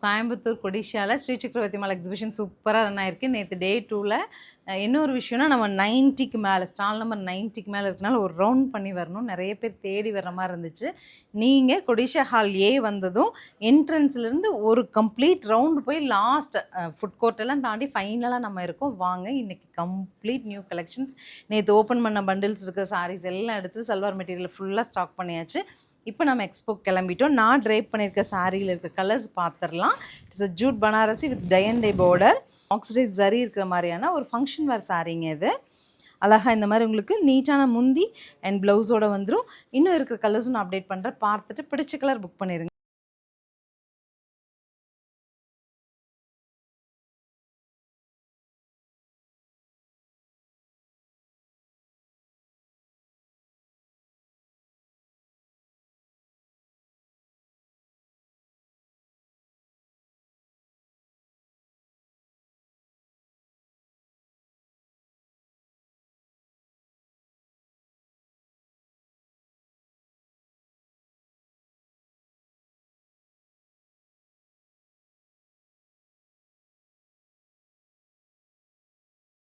கோயம்புத்தூர் கொடிஷியாவில் ஸ்ரீ சக்கரவர்த்தி mall exhibition சூப்பராக run ஆயிருக்கு. நேற்று டே 2ல் இன்னொரு விஷயம்னா நம்ம 90க்கு மேலே ஸ்டால் நம்பர் 90க்கு மேலே இருக்கனால ஒரு ரவுண்ட் பண்ணி வரணும். நிறைய பேர் தேடி வர்ற மாதிரி இருந்துச்சு. நீங்கள் கொடிஷியா ஹால் ஏ வந்ததும் என்ட்ரன்ஸ்லேருந்து ஒரு கம்ப்ளீட் ரவுண்டு போய் லாஸ்ட் ஃபுட் கோர்ட்டெல்லாம் தாண்டி ஃபைனலாக நம்ம இருக்கோம். வாங்க, இன்றைக்கி கம்ப்ளீட் நியூ கலெக்ஷன்ஸ், நேற்று ஓப்பன் பண்ண பண்டில்ஸ் இருக்க சாரீஸ் எல்லாம் எடுத்து சல்வார் மெட்டீரியல் ஃபுல்லாக ஸ்டாக் பண்ணியாச்சு. இப்போ நம்ம எக்ஸ்போ கிளம்பிட்டோம். நான் ட்ரைப் பண்ணியிருக்க சாரியில் இருக்க கலர்ஸ் பார்த்துடலாம். It's a jute Banarasi with tie and dye border, oxidise zari இருக்கிற மாதிரியான ஒரு ஃபங்க்ஷன் வேர் சாரீங்க இது. அழகாக இந்த மாதிரி உங்களுக்கு நீட்டான முந்தி அண்ட் ப்ளவுஸோடு வந்துடும். இன்னும் இருக்கிற கலர்ஸும் நான் அப்டேட் பண்ணுறேன். பார்த்துட்டு பிடிச்ச கலர் புக் பண்ணிடுங்க.